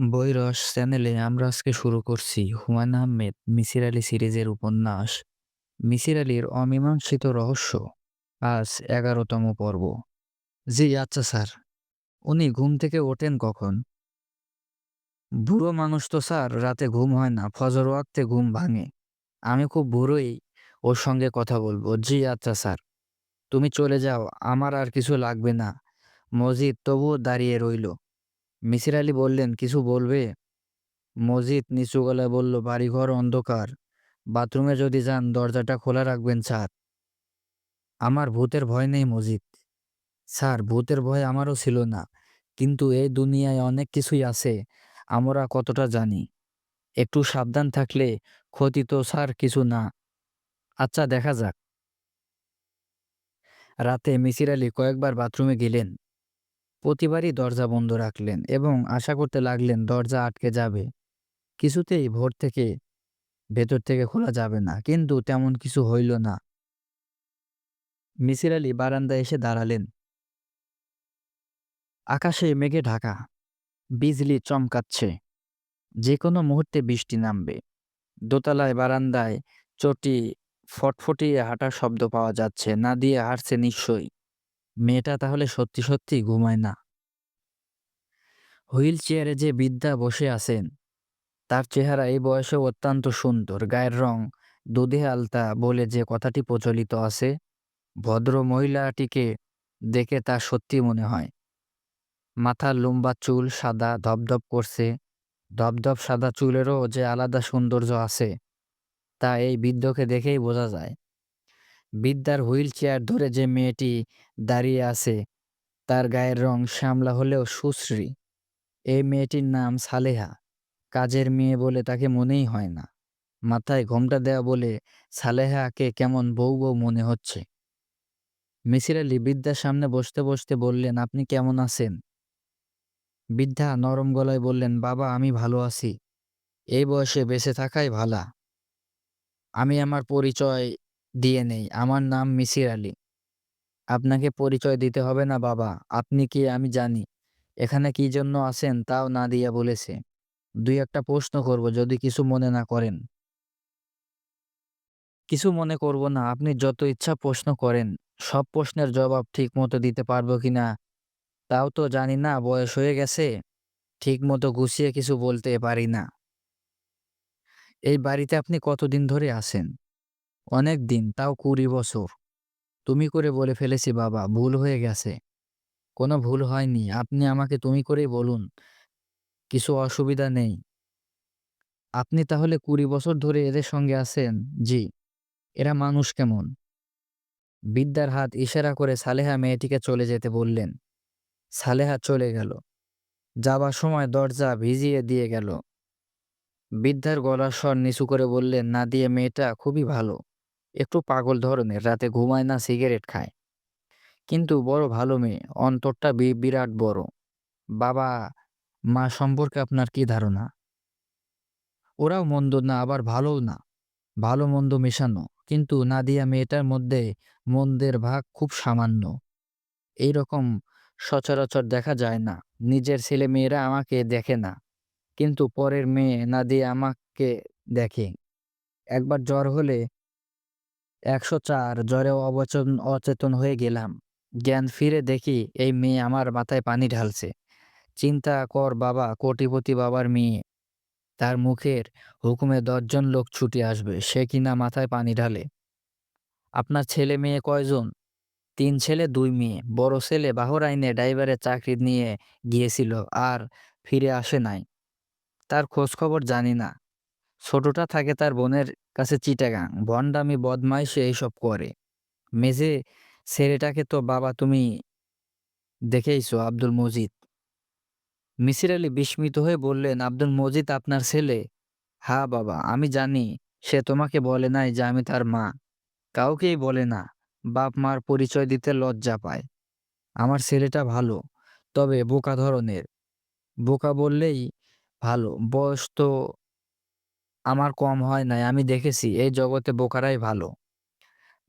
বইরস চ্যানেলে আমরা আজকে শুরু করছি হুমায়ূন আহমেদ মিসির আলী সিরিজের উপন্যাস মিসির আলীর অমীমাংসিত রহস্য। আজ ১১তম পর্ব। জি আচ্ছা স্যার। উনি ঘুম থেকে ওঠেন কখন? বুড়ো মানুষ তো স্যার, রাতে ঘুম হয় না, ফজর ওয়াক্তে ঘুম ভাঙে। আমি খুব ভোরেই ওর সঙ্গে কথা বলবো। জি আচ্ছা স্যার। তুমি চলে যাও, আমার আর কিছু লাগবে না। মজিদ তবুও দাঁড়িয়ে রইল। মিসির আলী বললেন, কিছু বলবে? মজিদ নিচু গলায় বলল, বাড়িঘর অন্ধকার, বাথরুমে যদি যান দরজাটা খোলা রাখবেন স্যার। আমার ভূতের ভয় নেই মজিদ। স্যার, ভূতের ভয় আমারও ছিল না, কিন্তু এই দুনিয়ায় অনেক কিছুই আছে আমরা কতটা জানি। একটু সাবধান থাকলে ক্ষতি তো স্যার কিছু না। আচ্ছা, দেখা যাক। রাতে মিসির আলী কয়েকবার বাথরুমে গেলেন। প্রতিবারই দরজা বন্ধ রাখলেন এবং আশা করতে লাগলেন দরজা আটকে যাবে, কিছুতেই ভোর থেকে ভেতর থেকে খোলা যাবে না। কিন্তু তেমন কিছু হইল না। মিসির আলী বারান্দায় এসে দাঁড়ালেন। আকাশে মেঘে ঢাকা, বিজলি চমকাচ্ছে, যে কোনো মুহূর্তে বৃষ্টি নামবে। দোতলায় বারান্দায় চটি ফটফটিয়ে হাঁটার শব্দ পাওয়া যাচ্ছে। না দিয়ে হাঁটছে নিশ্চয়ই। মেয়েটা তাহলে সত্যি সত্যি ঘুমায় না। হুইল চেয়ারে যে বৃদ্ধা বসে আছেন, তার চেহারা এই বয়সেও অত্যন্ত সুন্দর। গায়ের রং দুধে আলতা বলে যে কথাটি প্রচলিত আছে, ভদ্র মহিলাটিকে দেখে তা সত্যি মনে হয়। মাথার লম্বা চুল সাদা ধপধপ করছে। ধপধপ সাদা চুলেরও যে আলাদা সৌন্দর্য আছে, তা এই বৃদ্ধকে দেখেই বোঝা যায়। বৃদ্ধার হুইল চেয়ার ধরে যে মেয়েটি দাঁড়িয়ে আছে, তার গায়ের রং শ্যামলা হলেও সুশ্রী। এই মেয়েটির নাম সালেহা। কাজের মেয়ে বলে তাকে মনেই হয় না। মাথায় ঘোমটা দেওয়া বলে সালেহাকে কেমন বউ বউ মনে হচ্ছে। মিসির আলি বৃদ্ধার সামনে বসতে বসতে বললেন, আপনি কেমন আছেন? বৃদ্ধা নরম গলায় বললেন, বাবা, আমি ভালো আছি। এই বয়সে বেঁচে থাকাই ভালা। আমি আমার পরিচয় দিয়ে নেই। আমার নাম মিসির আলী। আপনাকে পরিচয় দিতে হবে না বাবা। আপনি কে আমি জানি। এখানে কি জন্য আছেন তাও না দিয়া বলেছে। দুই একটা প্রশ্ন করব, যদি কিছু মনে না করেন। কিছু মনে করব না, আপনি যত ইচ্ছা প্রশ্ন করেন। সব প্রশ্নের জবাব ঠিক মতো দিতে পারবো কিনা তাও তো জানি না, বয়স হয়ে গেছে। ঠিক মতো গুছিয়ে কিছু বলতে পারি না। এই বাড়িতে আপনি কতদিন ধরে আছেন? অনেক দিন, তাও ২০ বছর। তুমি করে বলে ফেলেছি বাবা, ভুল হয়ে গেছে। কোনো ভুল হয়নি, আপনি আমাকে তুমি করেই বলুন, কিছু অসুবিধা নেই। আপনি তাহলে ২০ বছর ধরে এদের সঙ্গে আছেন? জি। এরা মানুষ কেমন? বৃদ্ধার হাত ইশারা করে সালেহা মেয়েটিকে চলে যেতে বললেন। সালেহা চলে গেল। যাবার সময় দরজা ভিজিয়ে দিয়ে গেল। বৃদ্ধার গলার স্বর নিচু করে বললেন, নাদিয়া মেয়েটা খুবই ভালো। একটু পাগল ধরনের, রাতে ঘুমায় না, সিগারেট খায়। কিন্তু বড় ভালো মেয়ে, অন্তরটা বিরাট বড়। বাবা মা সম্পর্কে আপনার কি ধারণা? ওরাও মন্দ না, আবার ভালোও না। ভালো মন্দ মেশানো। কিন্তু নাদিয়া মেয়েটার মধ্যে মন্দের ভাগ খুব সামান্য। এইরকম সচরাচর দেখা যায় না। নিজের ছেলে মেয়েরা আমাকে দেখে না, কিন্তু পরের মেয়ে নাদিয়া আমাকে দেখে। একবার জ্বর হলে ১০৪, জ্বরে অচেতন হয়ে গেলাম। জ্ঞান ফিরে দেখি এই মেয়ে আমার মাথায় পানি ঢালছে। চিন্তা কর বাবা, কোটিপতি বাবার মেয়ে। তার মুখের হুকুমে ১০ জন লোক ছুটে আসবে, সে কিনা মাথায় পানি ঢালে। আপনার ছেলে মেয়ে কয়জন? ৩ ছেলে ২ মেয়ে। বড় ছেলে বাহরাইনে ড্রাইভারের চাকরি নিয়ে গিয়েছিল, আর ফিরে আসে নাই। তার খোঁজখবর জানি না। ছোটটা থাকে তার বোনের কাছে চিটাগাং। ভণ্ডামি বদমাইশি এইসব করে। মেঝে ছেলেটাকে তো বাবা তুমি দেখেইছো, আব্দুল মজিদ। মিসির আলী বিস্মিত হয়ে বললেন, আব্দুল মজিদ আপনার ছেলে? হ্যাঁ বাবা, আমি জানি। সে তোমাকে বলে নাই যে আমি তার মা? কাউকেই বলে না। বাপ মার পরিচয় দিতে লজ্জা পায়। আমার ছেলেটা ভালো, তবে বোকা ধরনের। বোকা বললেই ভালো। বয়স তো আমার কম হয় নাই, আমি দেখেছি এই জগতে বোকারাই ভালো।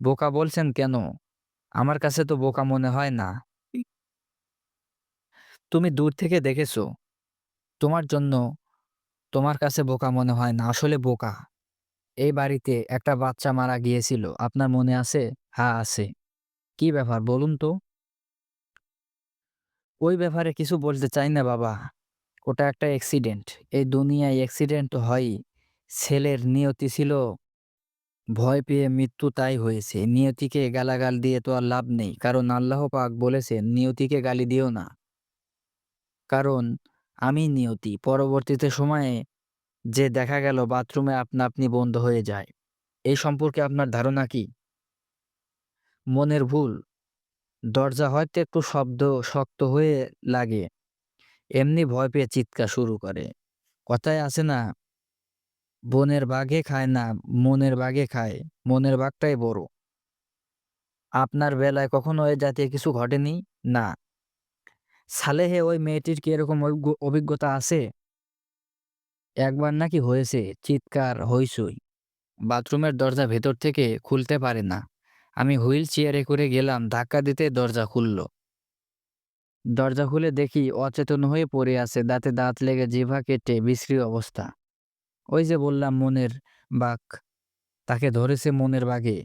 বোকা বলছেন কেন? আমার কাছে তো বোকা মনে হয় না। তুমি দূর থেকে দেখেছো। তোমার জন্য তোমার কাছে বোকা মনে হয় না, আসলে বোকা। এই বাড়িতে একটা বাচ্চা মারা গিয়েছিল। আপনার মনে আছে? হ্যাঁ, আছে। কি ব্যাপার বলুন তো? ওই ব্যাপারে কিছু বলতে চাই না বাবা। ওটা একটা অ্যাক্সিডেন্ট। এই দুনিয়ায় অ্যাক্সিডেন্ট তো হয়ই। ছেলের নিয়তি ছিল ভয় পেয়ে মৃত্যু, তাই হয়েছে। নিয়তিকে গালাগাল দিয়ে তো আর লাভ নেই। কারণ আল্লাহ পাক বলেছেন, নিয়তিকে গালি দিও না। কারণ আমি নিয়তি। পরবর্তীতে সময়ে যে দেখা গেল বাথরুমে আপনা আপনি বন্ধ হয়ে যায়। এই সম্পর্কে আপনার ধারণা কি? মনের ভুল। দরজা হয়তো একটু শক্ত হয়ে লাগে। এমনি ভয় পেয়ে চিৎকার শুরু করে। কথায় আছে না, বনের বাঘে খায় না, মনের বাঘে খায়। মনের বাঘটাই বড়। আপনার বেলায় কখনো এ জাতীয় কিছু ঘটেনি? না। সালেহে ওই মেয়েটির কি এরকম অভিজ্ঞতা আছে? একবার নাকি হয়েছে, চিৎকার হইচই। বাথরুমের দরজা ভেতর থেকে খুলতে পারে না। আমি হুইল চেয়ারে করে গেলাম, ধাক্কা দিতে দরজা খুলল। দরজা খুলে দেখি অচেতন হয়ে পড়ে আছে, দাঁতে দাঁত লেগে জিহ্বা কেটে বিশ্রী অবস্থা। ওই যে বললাম মনের বাঘ, তাকে ধরেছে মনের বাঘে।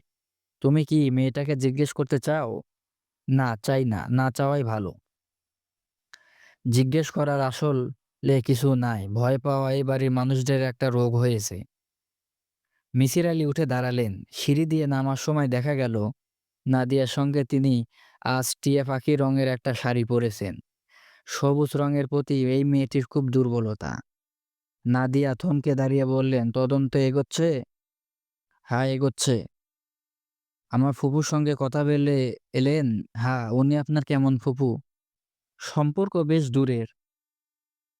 তুমি কি মেয়েটাকে জিজ্ঞেস করতে চাও? না, চাই না। না চাওয়াই ভালো। জিজ্ঞেস করার আসলে কিছু নাই। ভয় পাওয়া এই বাড়ির মানুষদের একটা রোগ হয়েছে। মিসির আলি উঠে দাঁড়ালেন। সিঁড়ি দিয়ে নামার সময় দেখা গেল নাদিয়ার সঙ্গে তিনি আজ টিয়া পাখি রঙের একটা শাড়ি পরেছেন। সবুজ রঙের প্রতি এই মেয়েটির খুব দুর্বলতা। নাদিয়া থমকে দাঁড়িয়ে বললেন, তদন্ত এগোচ্ছে? হ্যাঁ, এগোচ্ছে। আমার ফুপুর সঙ্গে কথা বলে এলেন? হ্যাঁ। উনি আপনার কেমন ফুপু? সম্পর্ক বেশ দূরের।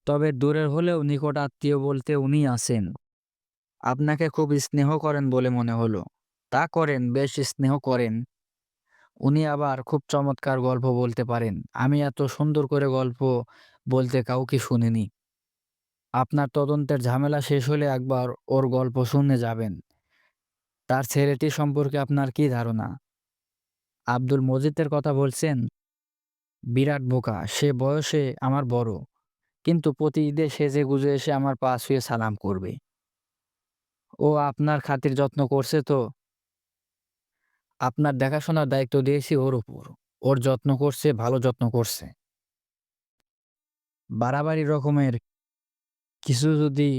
তবে দূরের হলেও নিকট আত্মীয় বলতে উনি আছেন। আপনাকে খুব স্নেহ করেন বলে মনে হলো। তা করেন, বেশ স্নেহ করেন। উনি আবার খুব চমৎকার গল্প বলতে পারেন। আমি এত সুন্দর করে গল্প বলতে কাউকে শুনিনি। আপনার তদন্তের ঝামেলা শেষ হলে একবার ওর গল্প শুনে যাবেন। তার ছেলেটি সম্পর্কে আপনার কি ধারণা? আব্দুল মজিদের কথা বলছেন? বিরাট বোকা। সে বয়সে আমার বড়। কিন্তু প্রতি ঈদে সেজেগুজে এসে আমার পা ছুঁয়ে সালাম করবে। ও আপনার খাতির যত্ন করছে তো? আপনার দেখাশোনার দায়িত্ব দিয়েছি ওর উপর। ওর যত্ন করছে, ভালো যত্ন করছে। বাড়াবাড়ি রকমের কিছু যদি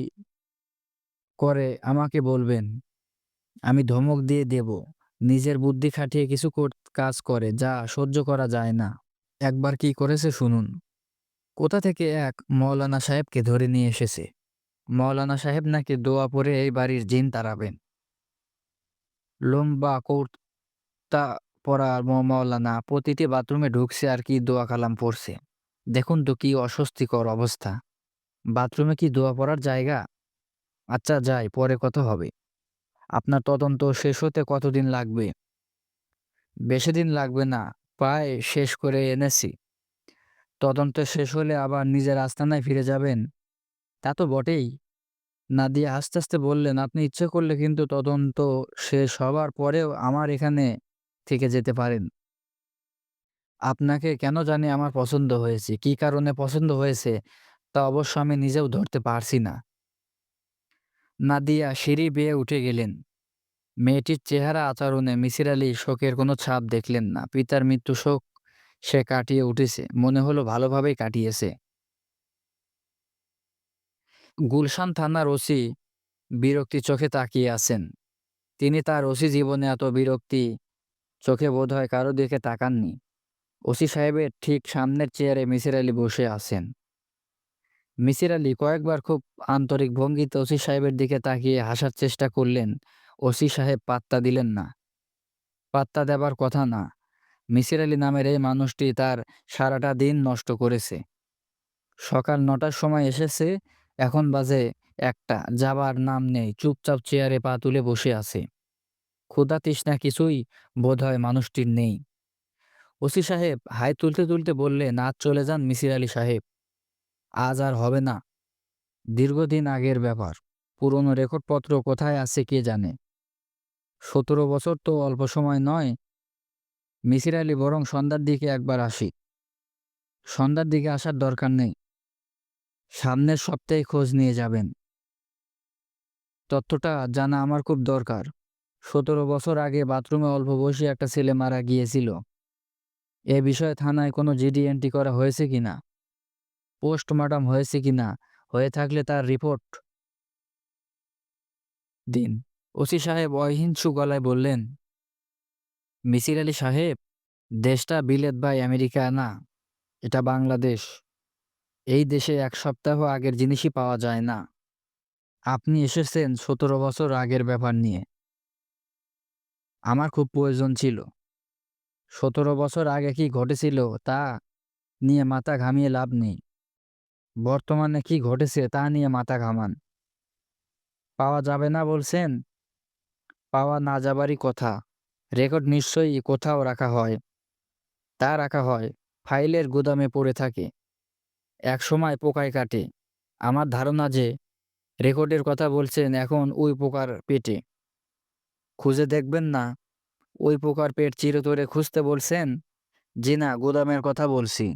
করে আমাকে বলবেন। আমি ধমক দিয়ে দেব। নিজের বুদ্ধি খাটিয়ে কিছু কাজ করে যা সহ্য করা যায় না। একবার কি করেছে শুনুন। কোথা থেকে এক মৌলানা সাহেবকে ধরে নিয়ে এসেছে। মৌলানা সাহেব নাকি দোয়া পড়ে এই বাড়ির জিন তাড়াবেন। লম্বা কুর্তা পরা মৌলানা প্রতিটি বাথরুমে ঢুকছে আর কি দোয়া কালাম পড়ছে। দেখুন তো কি অস্বস্তিকর অবস্থা। বাথরুমে কি দোয়া পড়ার জায়গা? আচ্ছা যাই, পরে কথা হবে। আপনার তদন্ত শেষ হতে কতদিন লাগবে? বেশি দিন লাগবে না। প্রায় শেষ করে এনেছি। তদন্ত শেষ হলে আবার নিজের আস্তানায় ফিরে যাবেন? তা তো বটেই। নাদিয়া হাসতে হাসতে বললেন, আপনি ইচ্ছে করলে কিন্তু তদন্ত শেষ হবার পরেও আমার এখানে থেকে যেতে পারেন। আপনাকে কেন জানি আমার পছন্দ হয়েছে। কি কারণে পছন্দ হয়েছে তা অবশ্য আমি নিজেও ধরতে পারছি না। নাদিয়া সিঁড়ি বেয়ে উঠে গেলেন। মেয়েটির চেহারা আচরণে মিসির আলি শোকের কোনো ছাপ দেখলেন না। পিতার মৃত্যু শোক সে কাটিয়ে উঠেছে। মনে হলো ভালোভাবেই কাটিয়েছে। গুলশান থানার ওসি বিরক্তি চোখে তাকিয়ে আছেন। তিনি তার ওসি জীবনে এত বিরক্তি চোখে বোধহয় কারো দিকে তাকাননি। ওসি সাহেবের ঠিক সামনের চেয়ারে মিসির আলি বসে আছেন। মিসির আলি কয়েকবার খুব আন্তরিক ভঙ্গিতে ওসি সাহেবের দিকে তাকিয়ে হাসার চেষ্টা করলেন। ওসি সাহেব পাত্তা দিলেন না। পাত্তা দেবার কথা না। মিসির আলি নামের এই মানুষটি তার সারাটা দিন নষ্ট করেছে। সকাল ৯টার সময় এসেছে, এখন বাজে ১টা। যাবার নাম নেই। চুপচাপ চেয়ারে পা তুলে বসে আছে। ক্ষুধা তৃষ্ণা কিছুই বোধহয় মানুষটির নেই। ওসি সাহেব হাই তুলতে তুলতে বললেন, আজ চলে যান মিসির আলি সাহেব। আজ আর হবে না। দীর্ঘদিন আগের ব্যাপার। পুরনো রেকর্ডপত্র কোথায় আছে কে জানে। ১৭ বছর তো অল্প সময় নয়। মিসির আলি বরং সন্ধ্যার দিকে একবার আসি। সন্ধ্যার দিকে আসার দরকার নেই। সামনের সপ্তাহে খোঁজ নিয়ে যাবেন। তথ্যটা জানা আমার খুব দরকার। ১৭ বছর আগে বাথরুমে অল্প বয়সী একটা ছেলে মারা গিয়েছিল। এ বিষয়ে থানায় কোনো জিডি এন্ট্রি করা হয়েছে কিনা? পোস্টমর্টম হয়েছে কিনা? হয়ে থাকলে তার রিপোর্ট দিন। ওসি সাহেব অহিংসু গলায় বললেন, মিসির আলি সাহেব, দেশটা বিলেত বা আমেরিকা না, এটা বাংলাদেশ। এই দেশে ১ সপ্তাহ আগের জিনিসই পাওয়া যায় না। আপনি এসেছেন ১৭ বছর আগের ব্যাপার নিয়ে। আমার খুব প্রয়োজন ছিল। ১৭ বছর আগে কি ঘটেছিল তা নিয়ে মাথা ঘামিয়ে লাভ নেই। বর্তমানে কি ঘটেছে তা নিয়ে মাথা ঘামান। পাওয়া যাবে না বলছেন? পাওয়া না যাবারই কথা। রেকর্ড নিশ্চয়ই কোথাও রাখা হয়। তা রাখা হয়, ফাইলের গুদামে পড়ে থাকে। একসময় পোকায় কাটে। আমার ধারণা যে রেকর্ডের কথা বলছেন এখন ওই পোকার পেটে। খুঁজে দেখবেন না? ওই পোকার পেট চিরতরে খুঁজতে বলছেন? জি না, গুদামের কথা বলছি।